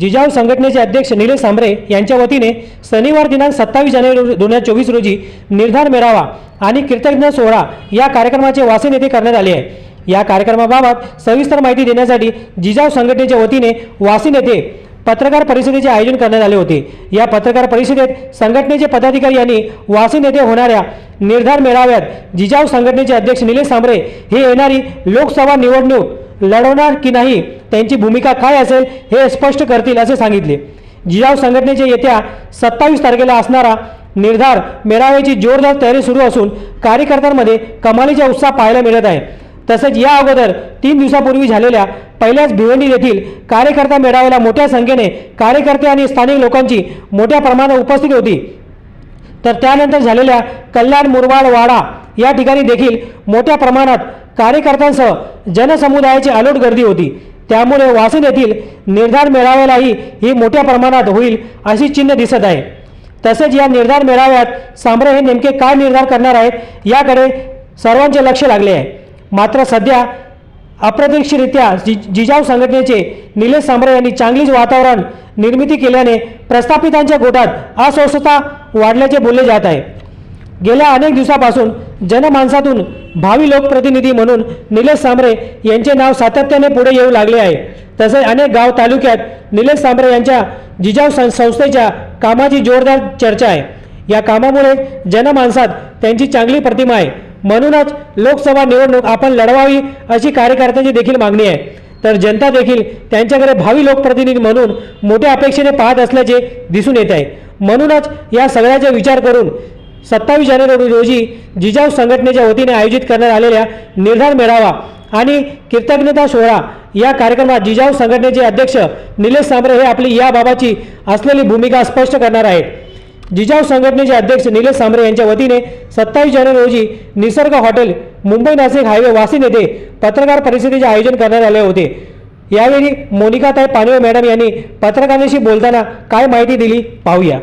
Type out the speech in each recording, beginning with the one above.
जिजाऊ संघटनेचे अध्यक्ष निलेश सांबरे यांच्या वतीने शनिवार दिनांक 27 जानेवारी 2024 रोजी निर्धार मेळावा आणि कृतज्ञता सोहळा या कार्यक्रमाचे वासिन येथे करण्यात आले आहे। या कार्यक्रमाबाबत सविस्तर माहिती देण्यासाठी जिजाऊ संघटनेच्या वतीने वासिन येथे पत्रकार परिषदेचे आयोजन करण्यात आले होते। या पत्रकार परिषदेत संघटनेचे पदाधिकारी यांनी वासिन येथे होणाऱ्या निर्धार मेळाव्यात जिजाऊ संघटनेचे अध्यक्ष निलेश सांबरे हे येणारी लोकसभा निवडणूक लढवणार की नाही, त्यांची भूमिका काय असेल हे स्पष्ट करतील असे सांगितले। जिजाऊ संघटनेचे येत्या 27 तारखेला असणारा निर्धार मेळाव्याची जोरदार तयारी सुरू असून कार्यकर्त्यांमध्ये कमालीचा उत्साह पाहायला मिळत आहे। तसेच या अगोदर 3 दिवसापूर्वी झालेल्या पहिल्याच भिवंडी येथील कार्यकर्ता मेळाव्याला मोठ्या संख्येने कार्यकर्ते आणि स्थानिक लोकांची मोठ्या प्रमाणात उपस्थिती होती। तर त्यानंतर झालेल्या कल्याण मुरबाड वाडा या ठिकाणी देखील मोठ्या प्रमाणात कार्यकर्त्यांसह जनसमुदायाची अलोट गर्दी होती। त्यामुळे वासिन येथील निर्धार मेळाव्यालाही ही मोठ्या प्रमाणात होईल अशी चिन्ह दिसत आहे। तसेच या निर्धार मेळाव्यात सांबरे हे नेमके काय निर्धार करणार आहेत याकडे सर्वांचे लक्ष लागले आहे। मात्र सध्या अप्रत्यक्षरित्या जिजाऊ संघटनेचे निलेश सांबरे यांनी चांगलीच वातावरण निर्मिती केल्याने प्रस्थापितांच्या गोटात अस्वस्थता वाढल्याचे बोलले जात आहे। गेल्या अनेक दिवसापासून जनमानसातून भावी लोकप्रतिनिधी म्हणून निलेश सांबरे यांचे नाव सातत्याने पुढे येऊ लागले आहे। तसेच अनेक गाव तालुक्यात निलेश सांबरे यांच्या जिजाऊ संस्थेच्या कामाची जोरदार चर्चा आहे। या कामामुळे जनमानसात त्यांची चांगली प्रतिमा आहे। म्हणूनच लोकसभा निवडणूक आपण लढवावी अशी कार्यकर्त्यांची देखील मागणी आहे। तर जनता देखील त्यांच्याकडे भावी लोकप्रतिनिधी म्हणून मोठ्या अपेक्षेने पाहत असल्याचे दिसून येत आहे। म्हणूनच या सगळ्याचा विचार करून 27 जानेवारी रोजी जिजाऊ संघटनेच्या वतीने आयोजित करण्यात आलेल्या निर्धार मेळावा आणि कृतज्ञता सोहळा या कार्यक्रमात जिजाऊ संघटनेचे अध्यक्ष निलेश सांबरे हे आपली याबाबतची असलेली भूमिका स्पष्ट करणार आहेत। जिजाऊ संघटनेचे अध्यक्ष निलेश सांबरे यांच्या वतीने 27 जानेवारी रोजी निसर्ग हॉटेल मुंबई नाशिक हायवे वासिन येथे पत्रकार परिषदेचे आयोजन करण्यात आले होते। यावेळी मोनिकाताई पानवे मॅडम यांनी पत्रकारांशी बोलताना काय माहिती दिली पाहूया।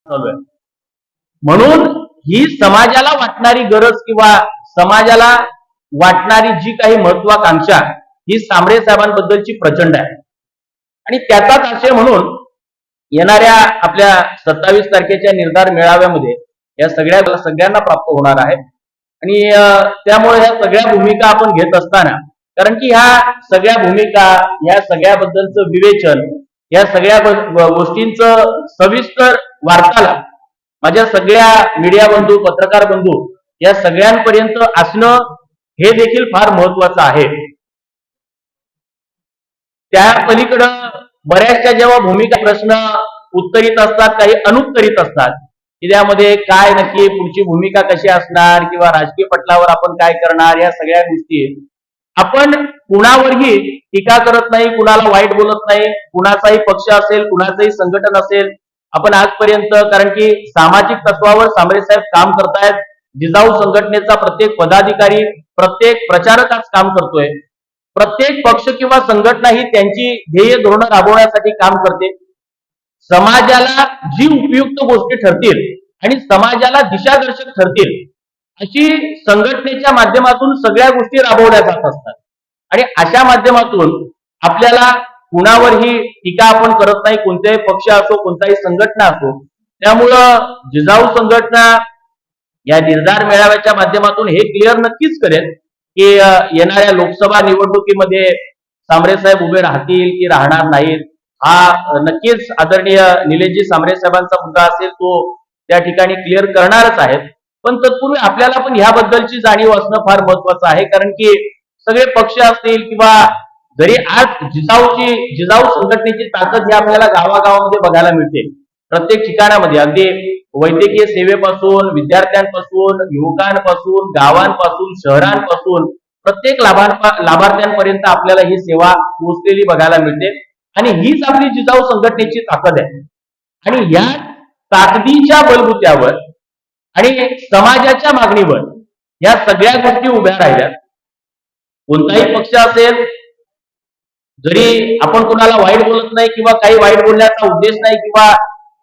चालू आहे. म्हणून ही समाजाला वाटणारी गरज किंवा समाजाला वाटणारी जी काही महत्वाकांक्षा ही सांबरे साहेबांबद्दलची प्रचंड आहे. आणि त्याचाच आशय म्हणून येणाऱ्या आपल्या 27 तारखेच्या निर्धार मेळाव्यामध्ये या सगळ्यांना प्राप्त होणार आहे. आणि त्यामुळे ह्या सगळ्या भूमिका आपण घेत असताना, कारण की ह्या सगळ्या भूमिका, ह्या सगळ्याबद्दलचं विवेचन, या सगळ्या गोष्टींचं सविस्तर वार्तालाप माझ्या सगळ्या मीडिया बंधू, पत्रकार बंधू या सगळ्यांपर्यंत असणं हे देखील फार महत्वाचं आहे. त्या पलीकडं बऱ्याचशा जेव्हा भूमिका प्रश्न उत्तरित असतात, काही अनुत्तरित असतात, की त्यामध्ये काय नक्की पुढची भूमिका कशी असणार किंवा राजकीय पटलावर आपण काय करणार, या सगळ्या गोष्टी आपण कुणावरही टीका करत नाही, कुणाला वाईट बोलत नाही. कुणाचाही पक्ष असेल, कुणाचंही संघटन असेल, आपण आजपर्यंत, कारण की सामाजिक तत्वावर सांबरे साहेब काम करतायत. जिजाऊ संघटनेचा प्रत्येक पदाधिकारी, प्रत्येक प्रचारक आज काम करतोय. प्रत्येक पक्ष किंवा संघटना ही त्यांची ध्येय धोरणं राबवण्यासाठी काम करते. समाजाला जी उपयुक्त गोष्टी ठरतील आणि समाजाला दिशादर्शक ठरतील अशी संघटनेच्या माध्यमातून सगळ्या गोष्टी राबवल्या जात असतात. आणि अशा माध्यमातून आपल्याला कुणावरही टीका आपण करत नाही, कोणत्याही पक्ष असो, कोणताही संघटना असो. त्यामुळं जिजाऊ संघटना या निर्धार मेळाव्याच्या माध्यमातून हे क्लिअर नक्कीच करेल की येणाऱ्या लोकसभा निवडणुकीमध्ये सांबरे साहेब उभे राहतील की राहणार नाहीत. हा नक्कीच आदरणीय निलेशजी सांबरे साहेबांचा मुद्दा असेल, तो त्या ठिकाणी क्लिअर करणारच आहेत. पण तत्पूर्वी आपल्याला पण ह्याबद्दलची जाणीव असणं फार महत्वाचं आहे. कारण की सगळे पक्ष असतील किंवा जरी आज जिजाऊ संघटनेची ताकद ही आपल्याला गावागावामध्ये बघायला मिळते. प्रत्येक ठिकाणामध्ये अगदी वैद्यकीय सेवेपासून, विद्यार्थ्यांपासून, युवकांपासून, गावांपासून, शहरांपासून प्रत्येक लाभार्थ्यांपर्यंत आपल्याला ही सेवा पोहोचलेली बघायला मिळते. आणि हीच आपली जिजाऊ संघटनेची ताकद आहे. आणि या ताकदीच्या बलबुत्यावर आणि समाजाच्या मागणीवर या सगळ्या गोष्टी उभ्या राहिल्या. कोणताही पक्ष असेल, जरी आपण कोणाला वाईट बोलत नाही किंवा काही वाईट बोलण्याचा उद्देश नाही किंवा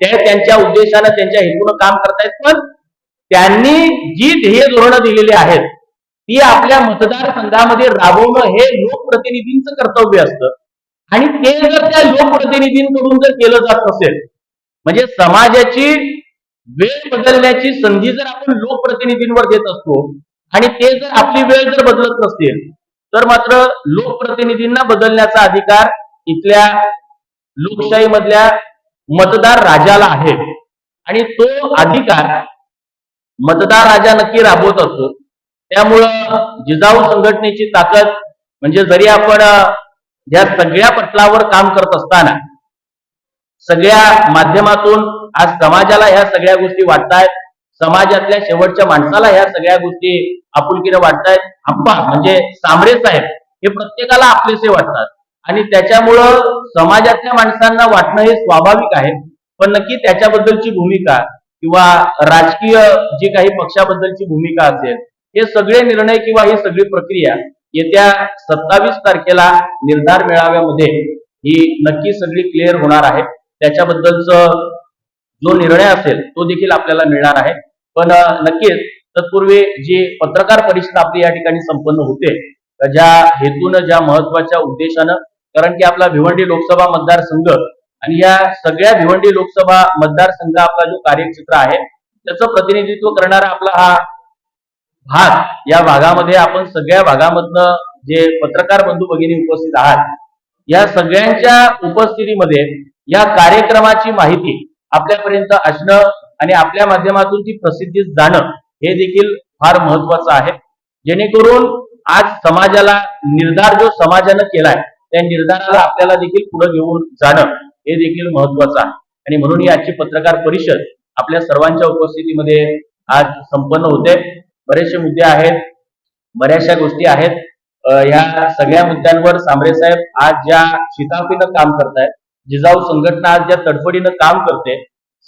त्यांच्या उद्देशानं, त्यांच्या हेतून काम करतायत, पण त्यांनी जी ध्येय धोरणं दिलेली आहेत ती आपल्या मतदारसंघामध्ये राबवणं हे लोकप्रतिनिधींचं कर्तव्य असतं. आणि ते जर त्या लोकप्रतिनिधींकडून जर केलं जात नसेल, म्हणजे समाजाची वेळ बदलण्याची संधी जर आपण लोकप्रतिनिधींवर देत असतो आणि ते जर आपली वेळ जर बदलत नसतील, तर मात्र लोकप्रतिनिधींना बदलण्याचा अधिकार इथल्या लोकशाहीमधल्या मतदार राजाला आहे. आणि तो अधिकार मतदार राजा नक्की राबवत असतो. त्यामुळं जिजाऊ संघटनेची ताकद म्हणजे, जरी आपण या सगळ्या पटलावर काम करत असताना सगळ्या माध्यमातून आज समाजाला ह्या सगळ्या गोष्टी वाटतायत, समाजातल्या शेवटच्या माणसाला ह्या सगळ्या गोष्टी आपुलकीने वाटतायत. आप्पा म्हणजे सांबरे साहेब हे प्रत्येकाला आपलेसे वाटतात. आणि त्याच्यामुळं समाजातल्या माणसांना वाटणं हे स्वाभाविक आहे. पण नक्की त्याच्याबद्दलची भूमिका किंवा राजकीय जी काही पक्षाबद्दलची भूमिका असेल, हे सगळे निर्णय किंवा ही सगळी प्रक्रिया येत्या 27 तारखेला निर्धार मेळाव्यामध्ये ही नक्की सगळी क्लिअर होणार आहे. त्याच्याबद्दलचं जो निर्णय असेल तो देखील आपल्याला मिळणार आहे. पण नक्कीच तत्पूर्वी जी पत्रकार परिषद आपली या ठिकाणी संपन्न होते, ज्या हेतून, ज्या महत्वाच्या उद्देशानं, कारण की आपला भिवंडी लोकसभा मतदारसंघ आणि या सगळ्या भिवंडी लोकसभा मतदारसंघ आपला जो कार्यक्षेत्र आहे त्याचं प्रतिनिधित्व करणारा आपला हा भाग, या भागामध्ये आपण सगळ्या भागामधनं जे पत्रकार बंधू भगिनी उपस्थित आहात, या सगळ्यांच्या उपस्थितीमध्ये या कार्यक्रमाची माहिती आपल्यापर्यंत असणं आणि आपल्या माध्यमातून ती प्रसिद्धीस जाणं हे देखील फार महत्वाचं आहे. जेणेकरून आज समाजाला निर्धार जो समाजानं केलाय त्या निर्धाराला आपल्याला देखील पुढे घेऊन जाणं हे देखील महत्वाचं आहे. आणि म्हणून ही आजची पत्रकार परिषद आपल्या सर्वांच्या उपस्थितीमध्ये आज संपन्न होते. बरेचसे मुद्दे आहेत, बऱ्याचशा गोष्टी आहेत. या सगळ्या मुद्द्यांवर सांबरे साहेब आज ज्या शिताफीनं काम करतायत, जिजाऊ संघटना आज ज्या तडफडीनं काम करते,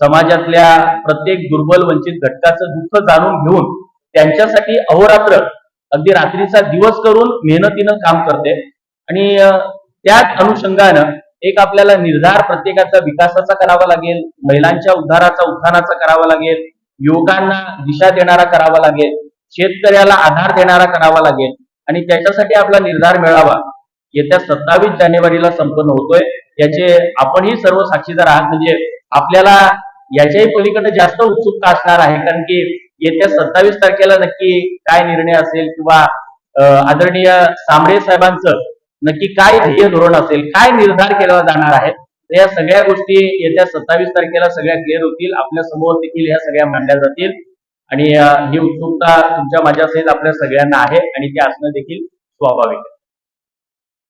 समाजातल्या प्रत्येक दुर्बल वंचित घटकाचं दुःख जाणून घेऊन त्यांच्यासाठी अहोरात्र, अगदी रात्रीचा दिवस करून मेहनतीनं काम करते. आणि त्याच अनुषंगानं एक आपल्याला निर्धार प्रत्येकाचा विकासाचा करावा लागेल, महिलांच्या उत्थानाचा करावा लागेल, युवकांना दिशा देणारा करावा लागेल, शेतकऱ्याला आधार देणारा करावा लागेल आणि त्याच्यासाठी आपला निर्धार मिळावा. येत्या 27 जानेवारीला संपन्न होतोय. याचे आपणही सर्व साक्षीदार आहात. म्हणजे आपल्याला याच्याही पलीकडे जास्त उत्सुकता असणार आहे, कारण की येत्या 27 तारखेला नक्की काय निर्णय असेल किंवा आदरणीय सांबरे साहेबांचं नक्की काय ध्येय धोरण असेल, काय निर्धार केला जाणार आहे. या सगळ्या गोष्टी येत्या 27 तारखेला सगळ्या क्लिअर होतील. आपल्या समोर देखील या सगळ्या मांडल्या जातील आणि ही उत्सुकता तुमच्या माझ्यासहित आपल्या सगळ्यांना आहे आणि ती असणं देखील स्वाभाविक आहे.